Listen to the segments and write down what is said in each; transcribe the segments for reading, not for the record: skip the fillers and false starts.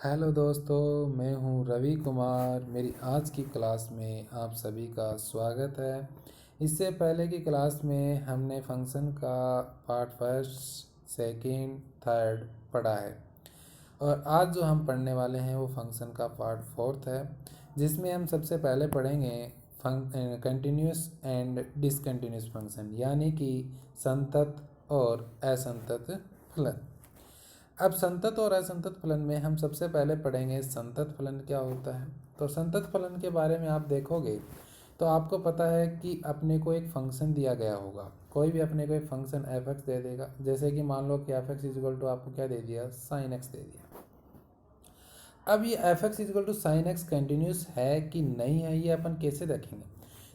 Hello दोस्तों, मैं हूं रवि कुमार। मेरी आज की क्लास में आप सभी का स्वागत है। इससे पहले की क्लास में हमने फंक्शन का पार्ट फर्स्ट, सेकंड, थर्ड पढ़ा है और आज जो हम पढ़ने वाले हैं वो फंक्शन का पार्ट फोर्थ है, जिसमें हम सबसे पहले पढ़ेंगे कंटिन्यूस एंड डिसकंटिन्यूस फंक्शन, यानी कि संतत और असंतत फलन। अब संतत और असंतत फलन में हम सबसे पहले पढ़ेंगे संतत फलन क्या होता है। तो संतत फलन के बारे में आप देखोगे तो आपको पता है कि अपने को एक फंक्शन दिया गया होगा, कोई भी अपने को एक फंक्शन एफ एक्स दे देगा। जैसे कि मान लो कि एफ एक्स इजिकल टू आपको क्या दे दिया, साइन एक्स दे दिया। अब ये f x is equal to sine x continuous है कि नहीं है, ये अपन कैसे देखेंगे।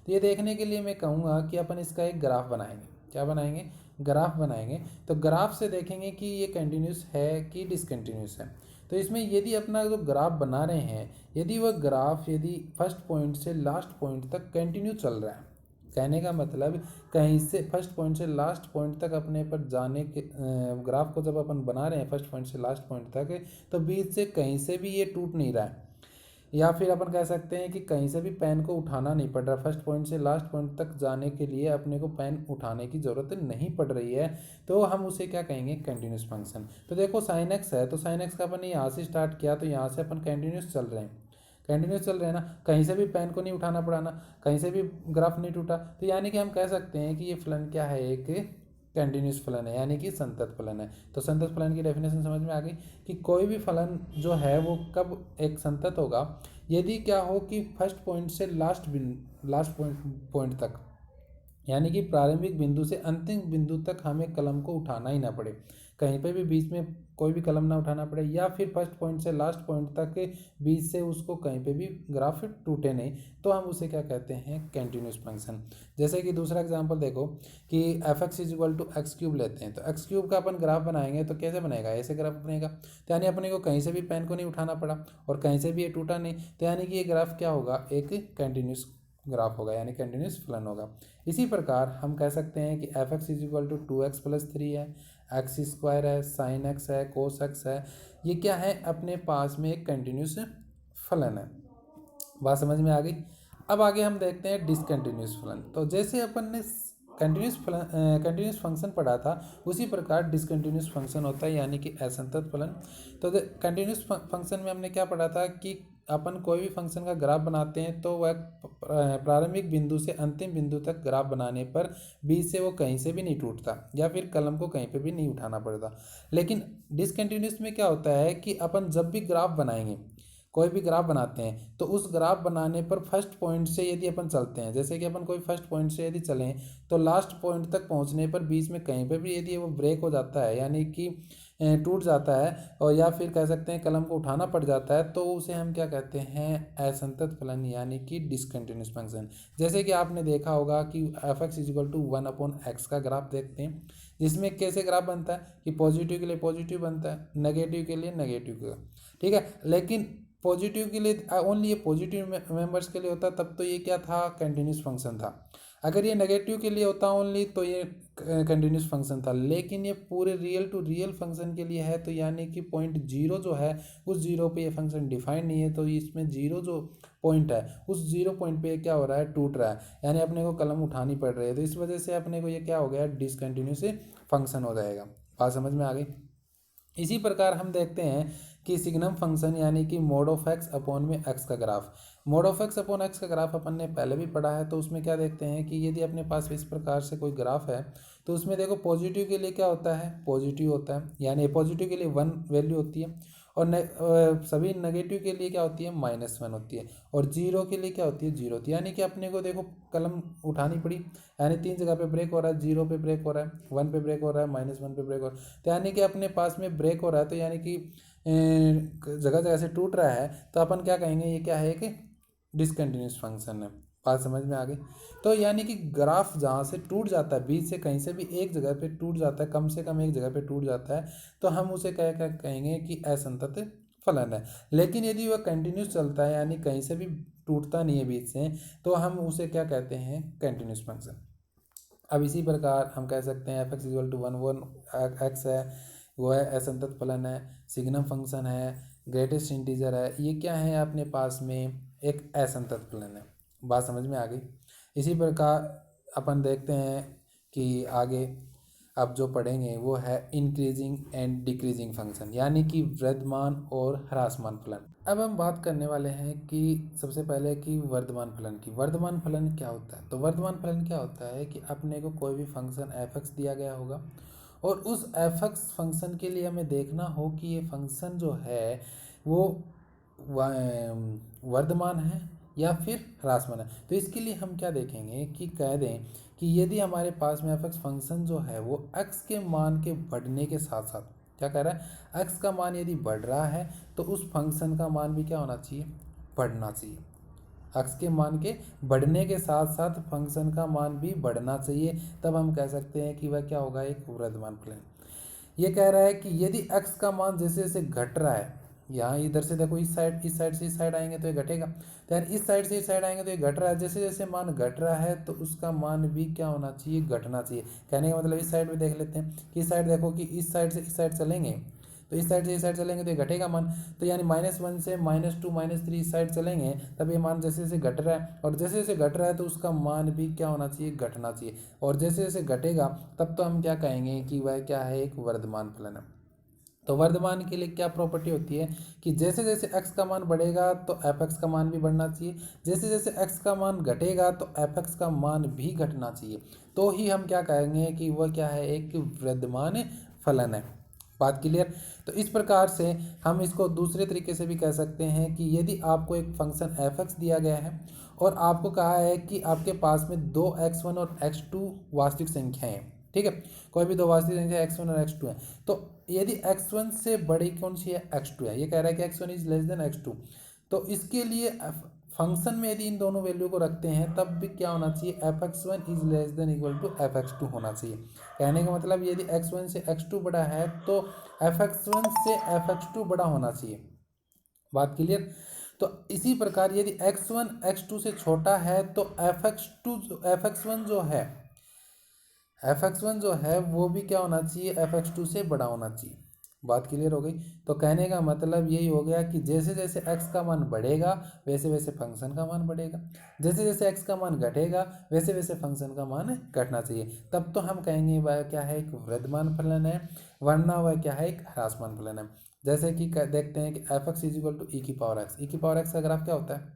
तो ये देखने के लिए मैं कहूँगा कि अपन इसका एक ग्राफ बनाएंगे। क्या बनाएंगे? ग्राफ बनाएंगे। तो ग्राफ से देखेंगे कि ये कंटिन्यूस है कि डिसकंटिन्यूस है। तो इसमें यदि अपना जो ग्राफ बना रहे हैं, यदि वह ग्राफ यदि फर्स्ट पॉइंट से लास्ट पॉइंट तक कंटिन्यू चल रहा है, कहने का मतलब कहीं से फर्स्ट पॉइंट से लास्ट पॉइंट तक अपने पर जाने के ग्राफ को जब अपन बना रहे हैं फर्स्ट पॉइंट से लास्ट पॉइंट तक, तो बीच से कहीं से भी ये टूट नहीं रहा है। या फिर अपन कह सकते हैं कि कहीं से भी पेन को उठाना नहीं पड़ रहा, फर्स्ट पॉइंट से लास्ट पॉइंट तक जाने के लिए अपने को पेन उठाने की ज़रूरत नहीं पड़ रही है, तो हम उसे क्या कहेंगे, कंटिन्यूस फंक्शन। तो देखो साइन एक्स है, तो साइन एक्स का अपन यहाँ से स्टार्ट किया, तो यहाँ से अपन कंटिन्यूस चल रहे हैं, कंटिन्यूस चल रहे हैं ना, कहीं से भी पेन को नहीं उठाना पड़ा ना, कहीं से भी ग्राफ नहीं टूटा। तो यानी कि हम कह सकते हैं कि ये फलन क्या है, एक कंटिन्यूस फलन है, यानी कि संतत फलन है। तो संतत फलन की डेफिनेशन समझ में आ गई कि कोई भी फलन जो है वो कब एक संतत होगा, यदि क्या हो कि फर्स्ट पॉइंट से लास्ट पॉइंट तक, यानी कि प्रारंभिक बिंदु से अंतिम बिंदु तक हमें कलम को उठाना ही ना पड़े, कहीं पे भी बीच में कोई भी कलम ना उठाना पड़े, या फिर फर्स्ट पॉइंट से लास्ट पॉइंट तक के बीच से उसको कहीं पे भी ग्राफ टूटे नहीं, तो हम उसे क्या कहते हैं, कंटिन्यूस फंक्शन। जैसे कि दूसरा एग्जांपल देखो कि F x is equal to x cube लेते हैं, तो एक्स क्यूब का अपन ग्राफ बनाएंगे तो कैसे बनेगा, ऐसे ग्राफ बनेगा। तो यानी अपने को कहीं से भी पेन को नहीं उठाना पड़ा और कहीं से भी ये टूटा नहीं, तो यानी कि ये ग्राफ क्या होगा, एक कंटिन्यूस ग्राफ होगा, यानी कंटिन्यूस फलन होगा। इसी प्रकार हम कह सकते हैं कि F x is equal to 2x plus 3 है, एक्स स्क्वायर है, साइन एक्स है, कोस एक्स है, ये क्या है, अपने पास में एक कंटिन्यूस फलन है। बात समझ में आ गई। अब आगे हम देखते हैं डिसकंटिन्यूस फलन। तो जैसे अपन ने कंटिन्यूस फंक्शन पढ़ा था, उसी प्रकार डिसकंटिन्यूस फंक्शन होता है, यानी कि असंतत फलन। तो कंटिन्यूस फंक्शन में हमने क्या पढ़ा था कि अपन कोई भी फंक्शन का ग्राफ बनाते हैं तो वह प्रारंभिक बिंदु से अंतिम बिंदु तक ग्राफ बनाने पर बीच से वो कहीं से भी नहीं टूटता, या फिर कलम को कहीं पे भी नहीं उठाना पड़ता। लेकिन डिसकंटिन्यूस में क्या होता है कि अपन जब भी ग्राफ बनाएंगे, कोई भी ग्राफ बनाते हैं, तो उस ग्राफ बनाने पर फर्स्ट पॉइंट से यदि अपन चलते हैं, जैसे कि अपन कोई फर्स्ट पॉइंट से यदि चलें, तो लास्ट पॉइंट तक पहुंचने पर बीच में कहीं पे भी यदि वो ब्रेक हो जाता है, यानी कि टूट जाता है, और या फिर कह सकते हैं कलम को उठाना पड़ जाता है, तो उसे हम क्या कहते हैं, असंतत फलन, यानी कि डिसकंटिन्यूस फंक्शन। जैसे कि आपने देखा होगा कि F x is equal to 1/x का ग्राफ देखते हैं, जिसमें कैसे ग्राफ बनता है कि पॉजिटिव के लिए पॉजिटिव बनता है, नेगेटिव के लिए नेगेटिव का, ठीक है। लेकिन पॉजिटिव के लिए ओनली ये पॉजिटिव मेंबर्स के लिए होता, तब तो ये क्या था, कंटिन्यूस फंक्शन था। अगर ये नेगेटिव के लिए होता ओनली, तो ये कंटिन्यूस फंक्शन था। लेकिन ये पूरे रियल टू रियल फंक्शन के लिए है, तो यानी कि पॉइंट जीरो जो है, उस जीरो पे ये फंक्शन डिफाइंड नहीं है, तो इसमें जीरो जो पॉइंट है, उस जीरो पॉइंट पे क्या हो रहा है, टूट रहा है, यानी अपने को कलम उठानी पड़ रही है। तो इस वजह से अपने को ये क्या हो गया, डिसकंटिन्यूस फंक्शन हो जाएगा। बात समझ में आ गई। इसी प्रकार हम देखते हैं कि सिग्नम फंक्शन, यानी कि मोड ऑफ एक्स अपॉन में एक्स का graph, mode of x upon x का ग्राफ अपन ने पहले भी पढ़ा है। तो उसमें क्या देखते हैं कि यदि अपने पास इस प्रकार से कोई ग्राफ है, तो उसमें देखो पॉजिटिव के लिए क्या होता है, पॉजिटिव होता है, यानी पॉजिटिव के लिए 1 वैल्यू होती है, और सभी नेगेटिव के लिए क्या होती है, -1 होती है, और जीरो के लिए क्या होती है, जीरो होती है। यानी कि अपने को देखो कलम उठानी पड़ी, यानी 3 जगह पे ब्रेक हो रहा है, जीरो पे ब्रेक हो रहा है, 1 पे ब्रेक हो रहा है, -1 पे ब्रेक हो रहा है। तो यानी कि अपने पास में ब्रेक हो रहा है, तो यानी कि जगह जगह से टूट रहा है, तो अपन क्या कहेंगे, ये क्या है कि डिसकंटिन्यूस फंक्शन है। बात समझ में आ गई। तो यानी कि ग्राफ जहाँ से टूट जाता है, बीच से कहीं से भी एक जगह पे टूट जाता है, कम से कम एक जगह पे टूट जाता है, तो हम उसे क्या कहेंगे कि असंतत फलन है। लेकिन यदि वह कंटिन्यूस चलता है, यानी कहीं से भी टूटता नहीं है बीच से, तो हम उसे क्या कहते हैं, कंटिन्यूस फंक्शन। अब इसी प्रकार हम कह सकते हैं f x equal to 1/1 x है, वो है असंतत फलन है, सिग्नम फंक्शन है, ग्रेटेस्ट इंटीजर है, ये क्या है अपने पास में एक असंतत फलन है। बात समझ में आ गई। इसी प्रकार अपन देखते हैं कि आगे अब जो पढ़ेंगे वो है इंक्रीजिंग एंड डिक्रीजिंग फंक्शन, यानी कि वृद्धमान और ह्रासमान फलन। अब हम बात करने वाले हैं कि सबसे पहले कि वर्धमान फलन की। वर्धमान फलन क्या होता है? तो वर्धमान फलन क्या होता है कि अपने को कोई भी फंक्शन एफ एक्स दिया गया होगा और उस एफ एक्स फंक्शन के लिए हमें देखना हो कि ये फंक्शन जो है वो वर्धमान है या फिर ह्रासमान है। तो इसके लिए हम क्या देखेंगे कि कह दें कि यदि हमारे पास में एफ एक्स फंक्शन जो है वो एक्स के मान के बढ़ने के साथ साथ क्या कह रहा है, एक्स का मान यदि बढ़ रहा है तो उस फंक्शन का मान भी क्या होना चाहिए, बढ़ना चाहिए। एक्स के मान के बढ़ने के साथ साथ फंक्शन का मान भी बढ़ना चाहिए, तब हम कह सकते हैं कि वह क्या होगा, एक वृद्धमान फलन। ये कह रहा है कि यदि एक्स का मान जैसे जैसे घट रहा है, यहाँ इधर से देखो इस साइड से इस साइड आएंगे तो ये घटेगा, तो यार इस साइड से इस साइड आएंगे तो ये घट रहा है। जैसे जैसे मान घट रहा है तो उसका मान भी क्या होना चाहिए, घटना चाहिए। कहने का मतलब इस साइड भी देख लेते हैं कि इस साइड देखो कि इस साइड से इस साइड चलेंगे तो इस साइड से इस साइड चलेंगे तो ये घटेगा मान। तो यानी -1 से -2 -3 इस साइड चलेंगे तब ये मान जैसे जैसे घट रहा है, और जैसे जैसे घट रहा है तो उसका मान भी क्या होना चाहिए, घटना चाहिए। और जैसे जैसे घटेगा तब तो हम क्या कहेंगे कि वह क्या है, एक वर्धमान फलन है। तो वर्धमान के लिए क्या प्रॉपर्टी होती है कि जैसे जैसे x का मान बढ़ेगा तो एफ एक्स का मान भी बढ़ना चाहिए, जैसे जैसे x का मान घटेगा तो एफ एक्स का मान भी घटना चाहिए, तो ही हम क्या कहेंगे कि वह क्या है, एक वृद्धमान फलन है। बात क्लियर? तो इस प्रकार से हम इसको दूसरे तरीके से भी कह सकते हैं कि यदि आपको एक फंक्शन एफ एक्स दिया गया है और आपको कहा है कि आपके पास में दो x1 और x2 वास्तविक संख्याएं हैं, ठीक है, कोई भी दो वास्तविक संख्या x1 और x2 है, तो यदि x1 से बड़ी कौन सी है, x2 है। ये कह रहा है कि x1 is less then x2, तो इसके लिए फंक्शन में यदि इन दोनों वैल्यू को रखते हैं तब भी क्या होना चाहिए, fx1 is less than equal to fx2 होना चाहिए। कहने का मतलब यदि x1 से x2 बड़ा है तो fx1 से fx2 बड़ा होना चाहिए। बात क्लियर? तो इसी प्रकार यदि x1 x2 से छोटा है तो fx1 जो है वो भी क्या होना चाहिए, fx2 से बड़ा होना चाहिए। बात क्लियर हो गई? तो कहने का मतलब यही हो गया कि जैसे जैसे x का मान बढ़ेगा वैसे वैसे फंक्शन का मान बढ़ेगा, जैसे जैसे x का मान घटेगा वैसे वैसे फंक्शन का मान घटना चाहिए, तब तो हम कहेंगे वह क्या है, एक वृद्धमान फलन है, वरना वह क्या है, एक ह्रासमान फलन है। जैसे कि देखते हैं कि F x is equal to E की पावर एक्स। ई की पावर एक्स का ग्राफ क्या होता है,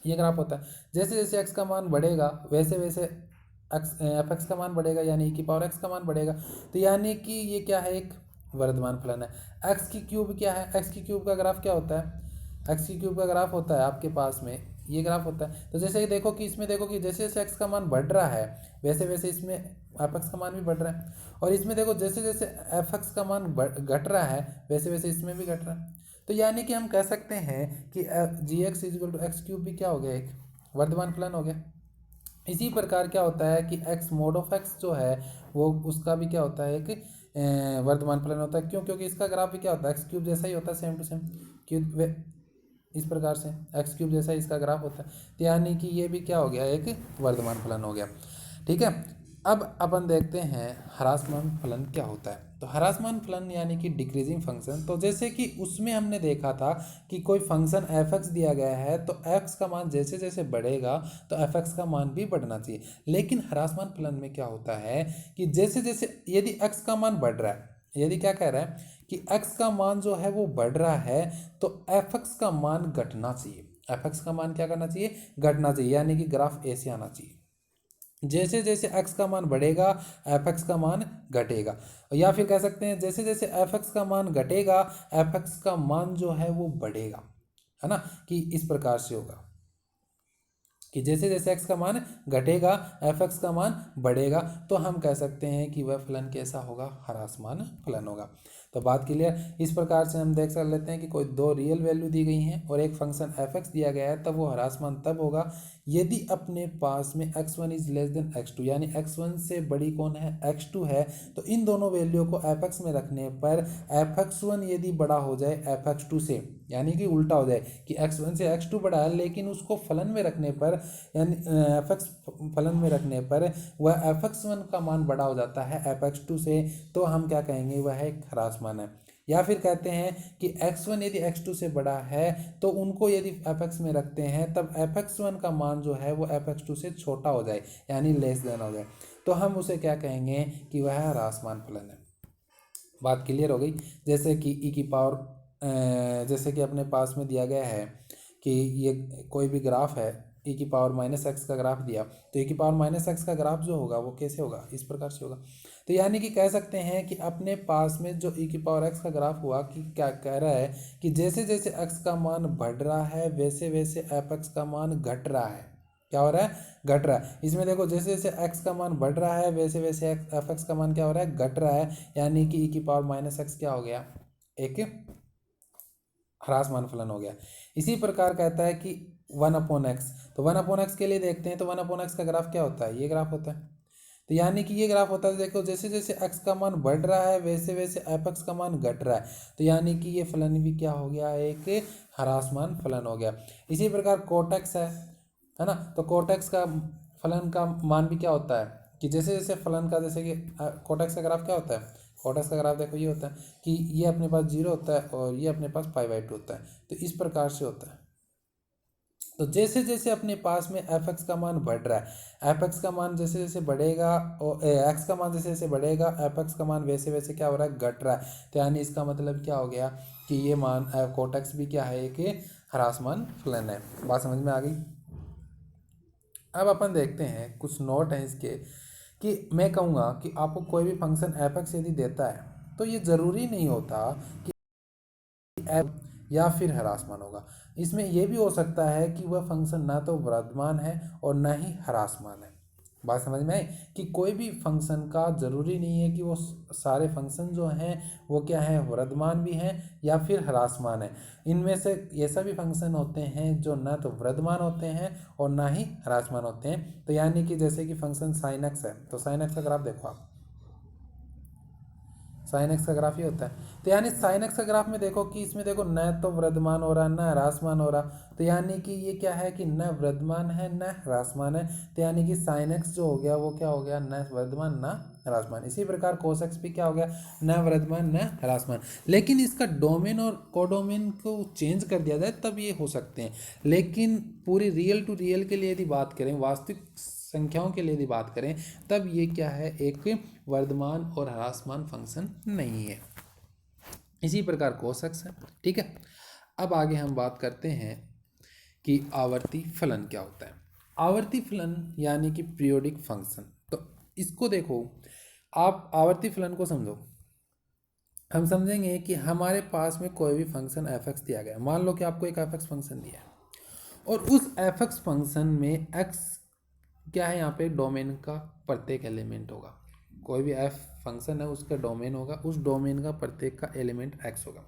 ये ग्राफ होता है जैसे जैसे एक्स का मान बढ़ेगा वैसे वैसे एफ एक्स का मान बढ़ेगा, यानी ई की पावर एक्स का मान बढ़ेगा। तो यानी कि ये क्या है, एक वर्धमान फलन है। एक्स की क्यूब क्या है, एक्स की क्यूब का ग्राफ क्या होता है, एक्स की क्यूब का ग्राफ होता है आपके पास में ये ग्राफ होता है। तो जैसे देखो कि इसमें देखो कि जैसे जैसे एक्स का मान बढ़ रहा है वैसे वैसे इसमें एफ एक्स का मान भी बढ़ रहा है, और इसमें देखो जैसे जैसे एफ एक्स का मान घट रहा है वैसे वैसे इसमें भी घट रहा है। तो यानी कि हम कह सकते हैं कि G X is equal to x cube भी क्या हो गया, एक वर्धमान फलन हो गया। इसी प्रकार क्या होता है कि एक्स मोड ऑफ एक्स जो है वो उसका भी क्या होता है, एक वर्धमान फलन होता है। क्यों? क्योंकि इसका ग्राफ भी क्या होता है, एक्स क्यूब जैसा ही होता है, सेम टू सेम क्यूब इस प्रकार से एक्स क्यूब जैसा इसका ग्राफ होता है। तो यानी कि ये भी क्या हो गया, एक वर्धमान फलन हो गया। ठीक है, अब अपन देखते हैं ह्रासमान फलन क्या होता है। तो ह्रासमान फलन यानी कि डिक्रीजिंग फंक्शन। तो जैसे कि उसमें हमने देखा था कि कोई फंक्शन एफ एक्स दिया गया है तो एक्स का मान जैसे जैसे बढ़ेगा तो एफ एक्स का मान भी बढ़ना चाहिए। लेकिन ह्रासमान फलन में क्या होता है कि जैसे जैसे यदि एक्स का मान बढ़ रहा है, यदि क्या कह रहा है कि x का मान जो है वो बढ़ रहा है तो एफ एक्स का मान घटना चाहिए। एफ एक्स का मान क्या करना चाहिए, घटना चाहिए, यानी कि ग्राफ ऐसे आना चाहिए। जैसे जैसे x का मान बढ़ेगा एफ एक्स का मान घटेगा, या फिर कह सकते हैं जैसे जैसे एफ एक्स का मान घटेगा एफ एक्स का मान जो है वो बढ़ेगा, है ना, कि इस प्रकार से होगा कि जैसे जैसे x का मान घटेगा एफ एक्स का मान बढ़ेगा, तो हम कह सकते हैं कि वह फलन कैसा होगा, ह्रासमान फलन होगा। तो बात क्लियर? इस प्रकार से हम देख लेते हैं कि कोई दो रियल वैल्यू दी गई हैं और एक फंक्शन एफ एक्स दिया गया है, तब वो ह्रासमान तब होगा यदि अपने पास में x1 is less then x2, यानी x1 से बड़ी कौन है, x2 है। तो इन दोनों वैल्यू को एफ एक्स में रखने पर fx1 यदि बड़ा हो जाए fx2 से, यानी कि उल्टा हो जाए कि x1 से x2 बड़ा है लेकिन उसको फलन में रखने पर, यानी एफ एक्स फलन में रखने पर वह fx1 का मान बड़ा हो जाता है fx2 से, तो हम क्या कहेंगे, वह एक ह्रासमान है। या फिर कहते हैं कि x1 यदि x2 से बड़ा है तो उनको यदि fx में रखते हैं तब fx1 का मान जो है वो fx2 से छोटा हो जाए, यानी लेस देन हो जाए, तो हम उसे क्या कहेंगे कि वह ह्रासमान फलन है। बात क्लियर हो गई। जैसे कि ई की पावर जैसे कि अपने पास में दिया गया है कि ये कोई भी ग्राफ है, ई की पावर -x का ग्राफ दिया, तो ई की पावर -x का ग्राफ जो होगा वो कैसे होगा, इस प्रकार से होगा। तो यानी कि कह सकते हैं कि अपने पास में जो ई की पावर x का ग्राफ हुआ कि क्या कह रहा है कि जैसे जैसे x का मान बढ़ रहा है वैसे वैसे fx का मान घट रहा है। क्या हो रहा है, घट रहा है। इसमें देखो जैसे जैसे x का मान बढ़ रहा है वैसे वैसे fx का मान क्या हो रहा है, घट रहा है, यानी कि ई की पावर -x क्या हो गया, एक ह्रासमान फलन हो गया। इसी प्रकार कहता है कि 1/x, तो 1/x के लिए देखते हैं तो 1/x का ग्राफ क्या होता है, ये ग्राफ होता है। तो यानी कि ये ग्राफ होता है, देखो जैसे जैसे x का मान बढ़ रहा है वैसे वैसे fx का मान घट रहा है, तो यानी कि ये फलन भी क्या हो गया, एक ह्रासमान फलन हो गया। इसी प्रकार कोट x है ना, तो कोट x का फलन का मान भी क्या होता है कि जैसे जैसे फलन का, जैसे कि कोट x का ग्राफ क्या होता है, कोट x का ग्राफ देखो ये होता है कि ये अपने पास 0 होता है और ये अपने पास π/2 होता है, तो इस प्रकार से होता है। तो जैसे जैसे अपने पास में fx का मान बढ़ रहा है, fx का मान जैसे जैसे बढ़ेगा और x का मान जैसे जैसे बढ़ेगा fx का मान वैसे वैसे क्या हो रहा है, घट रहा है। तो यानी इसका मतलब क्या हो गया कि ये मान कोट x भी क्या है, एक ह्रासमान फलन है। बात समझ में आ गई। अब अपन देखते हैं कुछ नोट हैं इसके, कि मैं कहूँगा कि आपको कोई भी फंक्शन fx यदि देता है तो ये ज़रूरी नहीं होता कि f या फिर ह्रासमान होगा। इसमें यह भी हो सकता है कि वह फंक्शन ना तो वर्धमान है और ना ही ह्रासमान है। बात समझ में आई कि कोई भी फंक्शन का ज़रूरी नहीं है कि वो सारे फंक्शन जो हैं वो क्या है, वर्धमान भी हैं या फिर ह्रासमान है। इनमें से ऐसा भी फंक्शन होते हैं जो ना तो वर्धमान होते हैं और ना ही ह्रासमान होते हैं। तो यानी कि जैसे कि फंक्शन sin x है, तो sin x का ग्राफ देखो आप, साइन एक्स का ग्राफ ही होता है। तो यानी साइन एक्स का ग्राफ में देखो कि इसमें देखो न तो वृद्धमान हो रहा न ह्रासमान हो रहा, तो यानी कि ये क्या है कि न वृद्धमान है न ह्रासमान है। तो यानी कि साइन एक्स जो हो गया वो क्या हो गया, न वृद्धमान न ह्रासमान। इसी प्रकार कोस एक्स भी क्या हो गया, न वृद्धमान न ह्रासमान। लेकिन इसका डोमेन और कोडोमेन को चेंज कर दिया जाए तब ये हो सकते हैं, लेकिन पूरी रियल टू रियल के लिए यदि बात करें, वास्तविक संख्याओं के लिए यदि बात करें, तब ये क्या है, एक वर्धमान और ह्रासमान फंक्शन नहीं है। इसी प्रकार कोस एक्स है। ठीक है, अब आगे हम बात करते हैं कि आवर्ती फलन क्या होता है। आवर्ती फलन यानी कि पीरियोडिक फंक्शन। तो इसको देखो, आप आवर्ती फलन को समझो। हम समझेंगे कि हमारे पास में कोई भी फंक्शन एफ एक्स दिया गया, मान लो कि आपको एक एफ एक्स फंक्शन दिया है और उस एफ एक्स फंक्शन में एक्स क्या है, यहाँ पे डोमेन का प्रत्येक एलिमेंट होगा। कोई भी एफ फंक्शन है उसका डोमेन होगा, उस डोमेन का प्रत्येक का एलिमेंट एक्स होगा।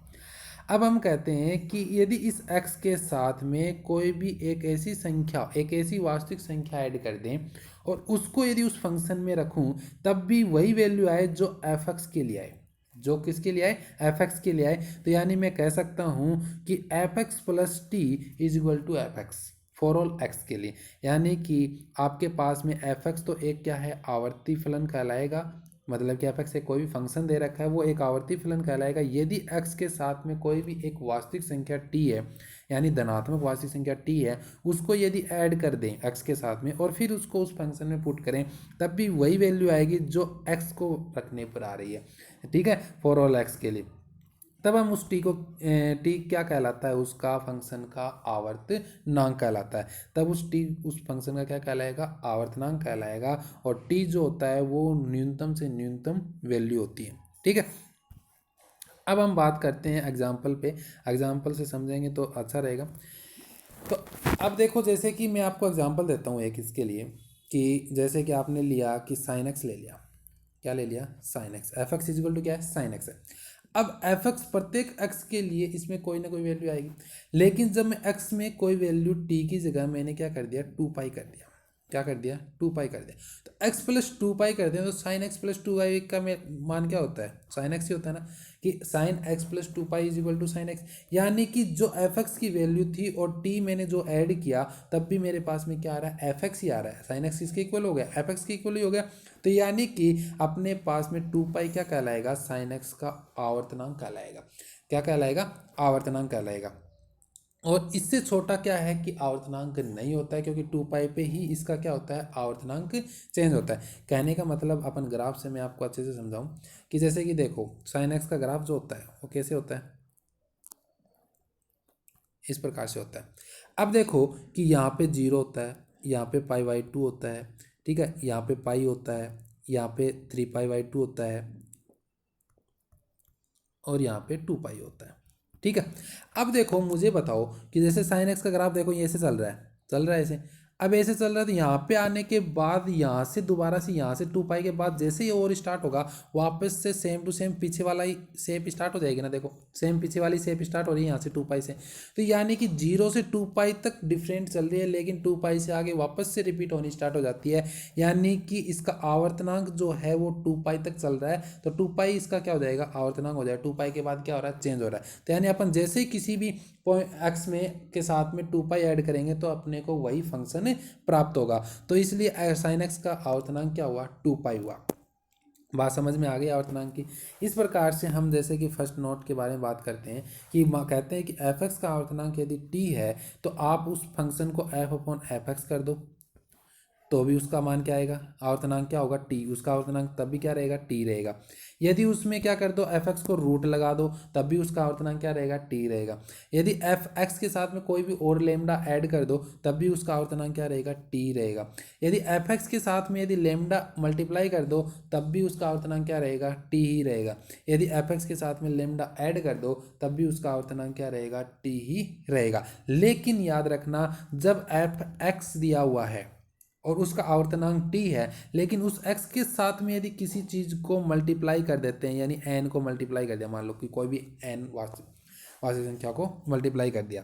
अब हम कहते हैं कि यदि इस एक्स के साथ में कोई भी एक ऐसी संख्या, एक ऐसी वास्तविक संख्या ऐड कर दें और उसको यदि उस फंक्शन में रखूं तब भी वही वैल्यू आए जो एफ एक्स के लिए आए, जो किसके लिए आए, एफ एक्स के लिए आए। तो यानी मैं कह सकता हूं कि F x plus t is equal to f x for all x के लिए। यानी कि आपके पास में एफ एक्स तो एक क्या है, आवर्ती फलन कहलाएगा, मतलब कि एफ एक्स से कोई भी फंक्शन दे रखा है वो एक आवर्ती फलन कहलाएगा यदि एक्स के साथ में कोई भी एक वास्तविक संख्या टी है, यानी धनात्मक वास्तविक संख्या टी है, उसको यदि ऐड कर दें एक्स के साथ में और फिर उसको उस फंक्शन में पुट करें तब भी वही वैल्यू आएगी जो एक्स को रखने पर आ रही है। ठीक है, फॉर ऑल एक्स के लिए। तब हम उस टी को, टी क्या कहलाता है, उसका फंक्शन का आवर्तनांक कहलाता है। तब उस फंक्शन का क्या कहलाएगा, आवर्तनांक कहलाएगा। और टी जो होता है वो न्यूनतम से न्यूनतम वैल्यू होती है। ठीक है, अब हम बात करते हैं एग्जाम्पल पे, एग्जाम्पल से समझेंगे तो अच्छा रहेगा। तो अब देखो, जैसे कि मैं आपको एग्जाम्पल देता हूँ एक इसके लिए, कि जैसे कि आपने लिया कि साइन एक्स ले लिया, क्या ले लिया, sine x, f x is equal to क्या है, साइन एक्स है। अब एफ एक्स प्रत्येक एक्स के लिए इसमें कोई ना कोई वैल्यू आएगी, लेकिन जब मैं एक्स में कोई वैल्यू टी की जगह मैंने क्या कर दिया, 2 पाई कर दिया, क्या कर दिया, 2 पाई कर दिया। तो x प्लस 2 पाई कर दिया तो साइन एक्स प्लस 2 पाई का मान क्या होता है, साइन एक्स ही होता है ना, कि sine x plus 2 pi is equal to sine x. यानी कि जो एफ एक्स की वैल्यू थी और टी मैंने जो ऐड किया तब भी मेरे पास में क्या आ रहा है, एफ एक्स ही आ रहा है। साइन एक्स किसके इक्वल हो गया, एफ एक्स के इक्वल ही हो गया। तो यानी कि अपने पास में 2 पाई क्या कहलाएगा, साइन एक्स का आवर्तनांक कहलाएगा। क्या कहलाएगा, आवर्तनांक कहलाएगा। और इससे छोटा क्या है कि आवर्तनांक नहीं होता है, क्योंकि 2 पाई पे ही इसका क्या होता है, आवर्तनांक चेंज होता है। कहने का मतलब अपन ग्राफ से मैं आपको अच्छे से समझाऊं कि जैसे कि देखो साइन एक्स का ग्राफ जो होता है वो कैसे होता है, इस प्रकार से होता है। अब देखो कि यहाँ पे 0 होता है, यहाँ पे पाई/2 होता है, ठीक है, यहाँ पे पाई होता है, यहाँ पे 3 पाई/2 होता है, और यहाँ पे 2 पाई होता है, ठीक है। अब देखो मुझे बताओ कि जैसे साइन एक्स का ग्राफ देखो ये ऐसे चल रहा है ऐसे। अब ऐसे चल रहा है तो यहाँ पे आने के बाद यहाँ से दोबारा से यहाँ से 2 पाई के बाद जैसे ही और स्टार्ट होगा वापस से सेम टू सेम पीछे वाला ही शेप स्टार्ट हो जाएगी ना, देखो सेम पीछे वाली शेप स्टार्ट हो रही है यहाँ से 2 पाई से। तो यानी कि 0 से 2 पाई तक डिफरेंट चल रही है, लेकिन 2 पाई से आगे वापस से रिपीट होनी स्टार्ट हो जाती है। यानी कि इसका आवर्तनांक जो है वो 2 पाई तक चल रहा है, तो 2 पाई इसका क्या हो जाएगा, आवर्तनांक हो जाएगा। 2 पाई के बाद क्या हो रहा है, चेंज हो रहा है। तो यानी अपन जैसे ही किसी भी एक्स में के साथ में 2 पाई ऐड करेंगे तो अपने को वही फंक्शन प्राप्त होगा। तो इसलिए साइन एक्स का आवर्तनांक क्या हुआ, 2 पाई हुआ। बात समझ में आ गई आवर्तनांक की। इस प्रकार से हम जैसे कि फर्स्ट नोट के बारे में बात करते हैं कि कहते हैं कि एफ एक्स का आवर्तनांक यदि टी है तो आप उस फंक्शन को एफ अपॉन एफ एक्स कर दो तो भी उसका मान क्या आएगा, आवर्तनांक क्या होगा, टी। उसका आवर्तनांक तब भी क्या रहेगा, टी रहेगा। यदि उसमें क्या कर दो, एफ एक्स को रूट लगा दो तब भी उसका आवर्तनांक क्या रहेगा, टी रहेगा। यदि एफ एक्स के साथ में कोई भी और लेमडा ऐड कर दो तब भी उसका आवर्तनांक क्या रहेगा, टी रहेगा। यदि एफ एक्स के साथ में यदि लेमडा मल्टीप्लाई कर दो तब भी उसका आवर्तनांक क्या रहेगा, टी ही रहेगा। यदि एफ एक्स के साथ में लेमडा ऐड कर दो तब भी उसका आवर्तनांक क्या रहेगा, टी ही रहेगा। लेकिन याद रखना जब एफ एक्स दिया हुआ है और उसका आवर्तनांक टी है, लेकिन उस x के साथ में यदि किसी चीज़ को मल्टीप्लाई कर देते हैं, यानी n को मल्टीप्लाई कर दिया, मान लो कि कोई भी n वास्तविक संख्या को मल्टीप्लाई कर दिया,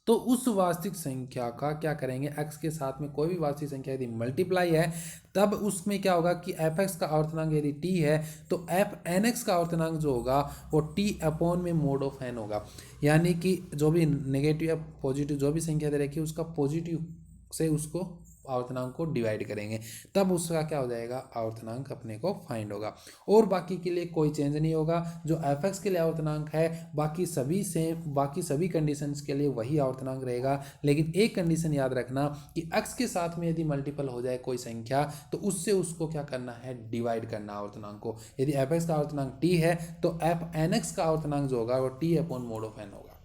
तो उस वास्तविक संख्या का क्या करेंगे, x के साथ में कोई भी वास्तविक संख्या यदि मल्टीप्लाई है तब उसमें क्या होगा कि एफ एक्स का आवर्तनांक यदि t है तो एफ एन एक्स का आवर्तनांक जो होगा वो t अपॉन में मोड ऑफ n होगा। यानी कि जो भी नेगेटिव या पॉजिटिव जो भी संख्या दे रखी है उसका पॉजिटिव से उसको आवर्तनांक को डिवाइड करेंगे तब उसका क्या हो जाएगा, आवर्तनांक अपने को फाइंड होगा। और बाकी के लिए कोई चेंज नहीं होगा, जो एफ एक्स के लिए आवर्तनांक है बाकी सभी सेम, बाकी सभी कंडीशंस के लिए वही आवर्तनांक रहेगा। लेकिन एक कंडीशन याद रखना कि एक्स के साथ में यदि मल्टीपल हो जाए कोई संख्या तो उससे उसको क्या करना है, डिवाइड करना आवर्तनांक को। यदि एफ एक्स का आवर्तनांक टी है तो एफ एन एक्स का आवर्तनांक जो होगा वो t upon mod of n होगा।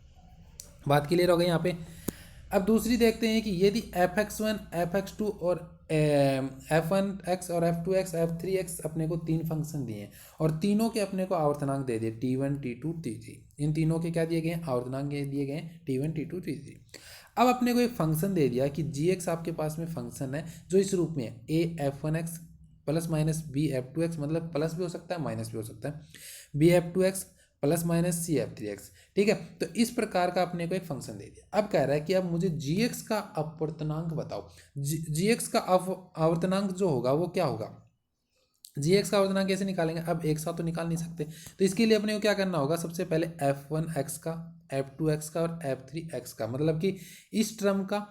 बात क्लियर हो गई यहाँ पे। अब दूसरी देखते हैं कि यदि f x one, f x two और एफ वन एक्स और f two x, f three x अपने को 3 फंक्शन दिए हैं और तीनों के अपने को आवर्तनांक दे दिए T1 T2 T3। इन तीनों के क्या दिए गए हैं, आवर्तनांक दिए गए हैं T1 T2 T3। अब अपने को एक फंक्शन दे दिया कि जी एक्स आपके पास में फंक्शन है जो इस रूप में है, a f one x plus minus b f two x, मतलब प्लस भी हो सकता है माइनस भी हो सकता है, b f two x plus minus c f three x, ठीक है। तो इस प्रकार का अपने को एक फंक्शन दे दिया। अब कह रहा है कि अब मुझे जी एक्स का अपवर्तनांक बताओ। जी एक्स का आवर्तनांक जो होगा वो क्या होगा, जी एक्स का आवर्तनांक कैसे निकालेंगे, अब एक साथ तो निकाल नहीं सकते, तो इसके लिए अपने को क्या करना होगा, सबसे पहले एफ वन एक्स का, एफ टू एक्स का और एफ थ्री एक्स का, मतलब कि इस टर्म का,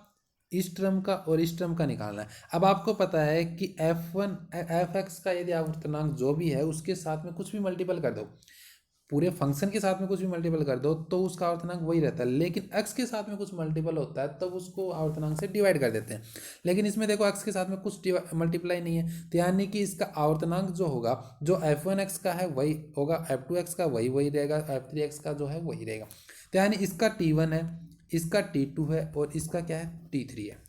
इस टर्म का और इस टर्म का निकालना है। अब आपको पता है कि एफ वन एफ एक्स का यदि आवर्तनांक जो भी है उसके साथ में कुछ भी मल्टीपल कर दो, पूरे फंक्शन के साथ में कुछ भी मल्टीपल कर दो तो उसका आवर्तनांक वही रहता है। लेकिन x के साथ में कुछ मल्टीपल होता है तब तो उसको आवर्तनांक से डिवाइड कर देते हैं। लेकिन इसमें देखो x के साथ में कुछ मल्टीप्लाई नहीं है, तो यानी कि इसका आवर्तनांक जो होगा, जो f1x का है वही होगा, f2x का वही रहेगा, f3x का जो है वही रहेगा। तो यानी इसका T1 है, इसका T2 है और इसका क्या है, T3 है।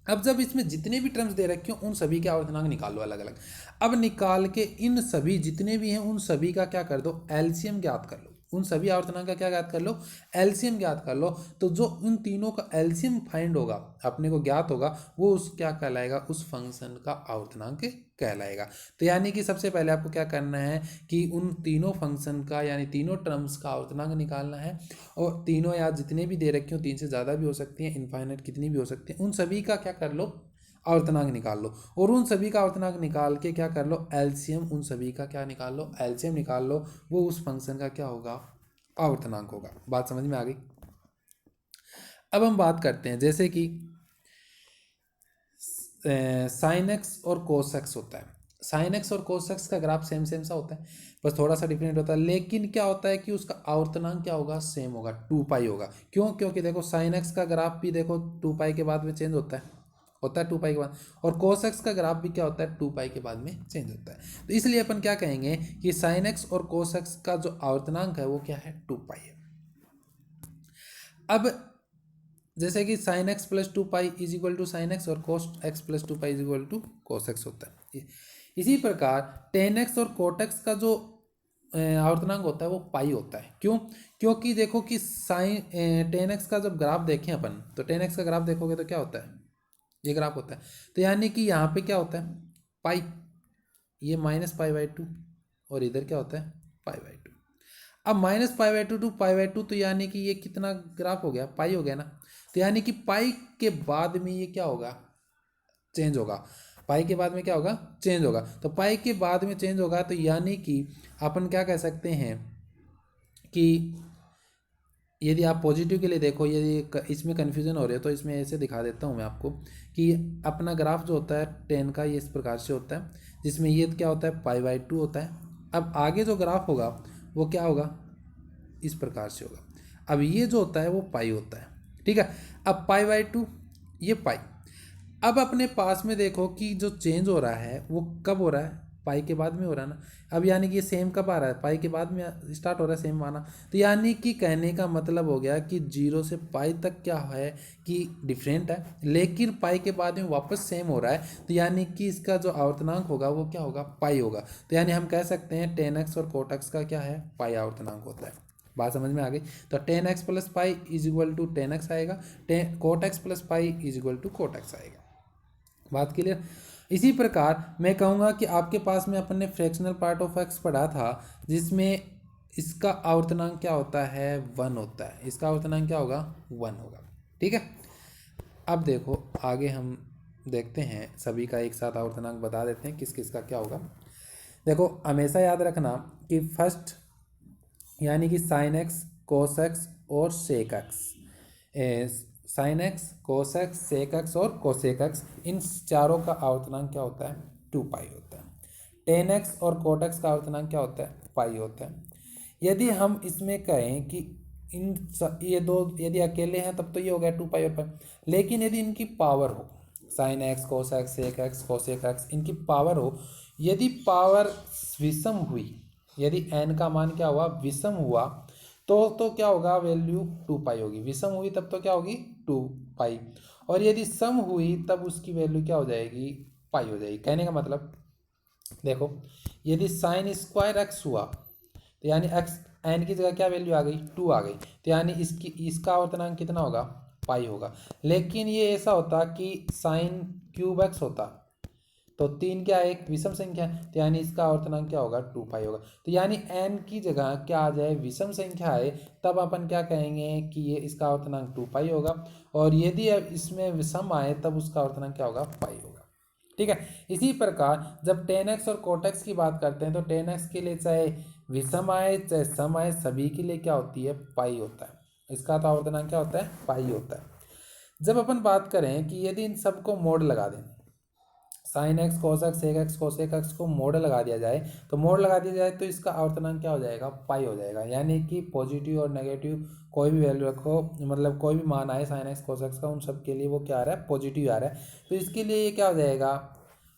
अब जब इसमें जितने भी टर्म्स दे रखे हो उन सभी के आवर्तनांक निकाल लो अलग अलग। अब निकाल के इन सभी जितने भी हैं उन सभी का क्या कर दो, एलसीएम ज्ञात कर लो। उन सभी आवर्तनांक का क्या ज्ञात कर लो, एलसीएम ज्ञात कर लो। तो जो उन तीनों का एलसीएम फाइंड होगा, अपने को ज्ञात होगा, वो उस क्या कहलाएगा, उस फंक्शन का आवर्तनांक कहलाएगा। तो यानी कि सबसे पहले आपको क्या करना है कि उन तीनों फंक्शन का यानी तीनों टर्म्स का आवर्तनांक निकालना है। और तीनों या जितने भी दे रखे हो, 3 से ज़्यादा भी हो सकती हैं, इनफाइनाइट कितनी भी हो सकती हैं, उन सभी का क्या कर लो, आवर्तनांक निकाल लो, और उन सभी का आवर्तनांक निकाल के क्या कर लो, एलसीएम उन सभी का क्या निकाल लो, एलसीएम निकाल लो, वो उस फंक्शन का क्या होगा, आवर्तनांक होगा। बात समझ में आ गई। अब हम बात करते हैं जैसे कि साइन एक्स और कोस एक्स होता है। साइन एक्स और कोस एक्स का ग्राफ सेम सेम सा होता है, बस थोड़ा सा डिफरेंट होता है, लेकिन क्या होता है कि उसका आवर्तनांक क्या होगा, सेम होगा, 2 पाई होगा। क्यों? क्योंकि देखो साइन एक्स का ग्राफ भी देखो 2 पाई के बाद में चेंज होता है 2 पाई के बाद, और कोस एक्स का ग्राफ भी क्या होता है, 2 पाई के बाद में चेंज होता है। तो इसलिए अपन क्या कहेंगे कि साइन एक्स और कोस एक्स का जो आवर्तनांक है वो क्या है, 2 पाई है। अब जैसे कि sine x plus 2 pi is equal to sine X, और cos X plus 2 pi is equal to cos X होता है। इसी प्रकार टेन एक्स और कोट एक्स का जो आवर्तनांक होता है वो पाई होता है। क्यों? क्योंकि देखो कि साइन टेन एक्स का जब ग्राफ देखें अपन, तो टेन एक्स का ग्राफ देखोगे तो क्या होता है, ये ग्राफ होता है। तो यानी कि यहाँ पे क्या होता है, पाई, ये -पाई/2, और इधर क्या होता है, पाई/2। अब -पाई/2 टू पाई/2, तो यानी कि ये कितना ग्राफ हो गया, पाई हो गया ना। तो यानी कि पाई के बाद में ये क्या होगा, चेंज होगा। पाई के बाद में क्या होगा, चेंज होगा। तो पाई के बाद में चेंज होगा, तो यानी कि अपन क्या कह सकते हैं कि यदि आप पॉजिटिव के लिए देखो, यदि इसमें कन्फ्यूजन हो रही है तो इसमें ऐसे दिखा देता हूँ मैं आपको कि अपना ग्राफ जो होता है 10 का, ये इस प्रकार से होता है, जिसमें ये क्या होता है, पाई/2 होता है। अब आगे जो ग्राफ होगा वो क्या होगा, इस प्रकार से होगा। अब ये जो होता है वो पाई होता है, ठीक है। अब पाई/2, ये पाई। अब अपने पास में देखो कि जो चेंज हो रहा है वो कब हो रहा है, पाई के बाद में हो रहा है ना। अब यानी कि ये सेम कब आ रहा है, पाई के बाद में स्टार्ट हो रहा है सेम आना। तो यानी कि कहने का मतलब हो गया कि 0 से पाई तक क्या है कि डिफरेंट है, लेकिन पाई के बाद में वापस सेम हो रहा है। तो यानी कि इसका जो आवर्तनांक होगा वो क्या होगा, पाई होगा। तो यानी हम कह सकते हैं टेन एक्स और कोट एक्स का क्या है, पाई आवर्तनांक होता है। बात समझ में आ गई। तो tan X plus pi is equal to tan X आएगा, cot X plus pi is equal to cot X आएगा। बात क्लियर। इसी प्रकार मैं कहूँगा कि आपके पास में अपन ने फ्रैक्शनल पार्ट ऑफ एक्स पढ़ा था, जिसमें इसका आवर्तनांक क्या होता है, 1 होता है। इसका आवर्तनांक क्या होगा, 1 होगा, ठीक है। अब देखो आगे हम देखते हैं, सभी का एक साथ आवर्तनांक बता देते हैं किस किस का क्या होगा। देखो हमेशा याद रखना कि फर्स्ट यानी कि साइन एक्स, कोस एक्स और sec x, sine x, cos x, sec x और कोसेक एक्स, इन चारों का आवर्तनांक क्या होता है, 2 पाई होता है। टेन एक्स और कोट एक्स का आवर्तनांक क्या होता है, पाई होता है। यदि हम इसमें कहें कि ये दो यदि अकेले हैं तब तो ये हो गया 2 पाई और पाई, लेकिन यदि इनकी पावर हो, sine x, cos x, sec x, cosec x, इनकी पावर हो, यदि पावर विषम हुई, यदि एन का मान क्या हुआ, विषम हुआ, तो क्या होगा, वैल्यू 2 पाई होगी। विषम हुई तब तो क्या होगी, 2 पाई। और यदि सम हुई तब उसकी वैल्यू क्या हो जाएगी, पाई हो जाएगी। कहने का मतलब देखो, यदि साइन स्क्वायर एक्स हुआ तो यानी एक्स, एन की जगह क्या वैल्यू आ गई, 2 आ गई, तो यानी इसका आवर्तनांक कितना होगा, पाई होगा। लेकिन ये ऐसा होता कि साइन क्यूब एक्स होता तो 3 क्या है, एक विषम संख्या है, तो यानी इसका आवर्तनांक क्या होगा, 2 पाई होगा। तो यानी n की जगह क्या आ जाए, विषम संख्या आए, तब अपन क्या कहेंगे कि ये इसका आवर्तनांक 2 पाई होगा। और यदि अब इसमें विषम आए तब उसका आवर्तनांक क्या होगा, पाई होगा, ठीक है। इसी प्रकार जब टेन एक्स और कोट एक्स की बात करते हैं, तो टेन एक्स के लिए चाहे विषम आए चाहे सम आए, सभी के लिए क्या होती है, पाई होता है। इसका तो आवर्तनांक क्या होता है, पाई होता है। जब अपन बात करें कि यदि इन सबको मोड लगा दें, sine x, cos x, sec x, cosec x को मोड लगा दिया जाए, तो मोड लगा दिया जाए तो इसका आवर्तनांक क्या हो जाएगा, पाई हो जाएगा। यानी कि पॉजिटिव और नेगेटिव कोई भी वैल्यू रखो, मतलब कोई भी मान आए साइन एक्स, कोस एक्स का, उन सब के लिए वो क्या आ रहा है, पॉजिटिव आ रहा है। तो इसके लिए ये क्या हो जाएगा,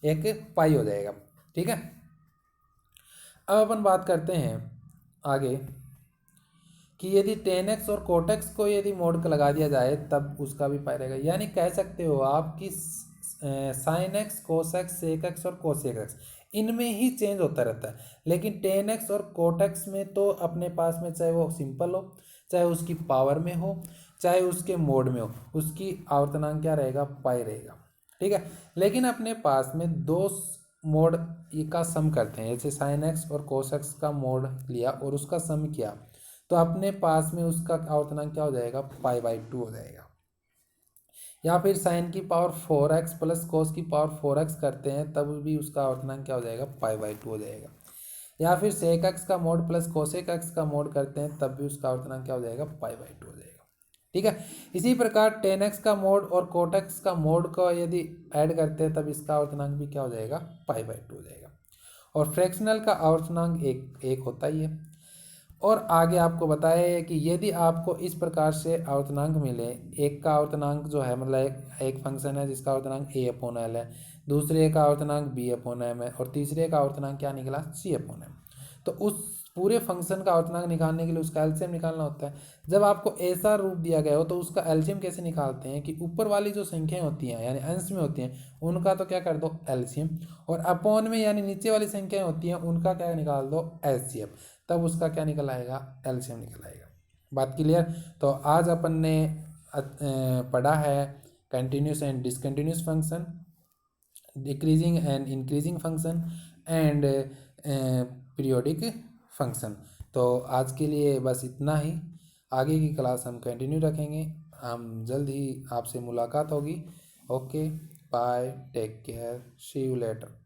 एक पाई हो जाएगा, ठीक है। अब अपन बात करते हैं आगे कि यदि टेन एक्स और कोट एक्स को यदि मोड लगा दिया जाए तब उसका भी पाई रहेगा। यानी कह सकते हो आप कि sine x, cos x, sec x और कोसेक एक्स, इनमें ही चेंज होता रहता है, लेकिन टेन एक्स और कोट एक्स में तो अपने पास में चाहे वो सिंपल हो, चाहे उसकी पावर में हो, चाहे उसके मोड में हो, उसकी आवर्तनांक क्या रहेगा, पाई रहेगा, ठीक है। लेकिन अपने पास में दो मोड का सम करते हैं, जैसे साइन एक्स और कोस एक्स का मोड लिया और उसका सम किया, तो अपने पास में उसका आवर्तनांक क्या हो जाएगा, पाई/2 हो जाएगा। या फिर साइन की पावर 4x प्लस कोस की पावर 4x करते हैं तब भी उसका अवर्तनांक क्या हो जाएगा, पाई/2 हो जाएगा। या फिर सेक एक्स का मोड प्लस कोसेक एक्स का मोड करते हैं तब भी उसका अवर्तनांक क्या हो जाएगा, पाई/2 हो जाएगा। ठीक है। इसी प्रकार टेन एक्स का मोड और कोट एक्स का मोड को यदि ऐड करते हैं तब इसका अवर्तनांक भी क्या हो जाएगा, पाई/2 हो जाएगा। और फ्रैक्शनल का अवर्तनांक एक होता ही है। और आगे आपको बताया है कि यदि आपको इस प्रकार से अवर्तनांक मिले, एक का अवर्तनांक जो है मतलब एक फंक्शन है जिसका अवर्तनांक a/l है, दूसरे का अवर्तनांक b/m है और तीसरे का अवर्तनांक क्या निकला, c/m। तो उस पूरे फंक्शन का अवर्तनांक निकालने के लिए उसका एलसीएम निकालना होता है। जब आपको ऐसा रूप दिया गया हो तो उसका एलसीएम कैसे निकालते हैं कि ऊपर वाली जो संख्याएं होती हैं यानी अंश में होती हैं उनका तो क्या कर दो एलसीएम, और अपॉन में यानी नीचे वाली संख्याएं होती हैं उनका क्या निकाल दो एचसीएफ, तब उसका क्या निकल आएगा, एलसीएम निकल आएगा। बात क्लियर। तो आज अपन ने पढ़ा है continuous and discontinuous function, decreasing and increasing function and periodic function. तो आज के लिए बस इतना ही। आगे की क्लास हम कंटिन्यू रखेंगे। हम जल्द ही आपसे मुलाकात होगी। Okay bye, take care, see you letter.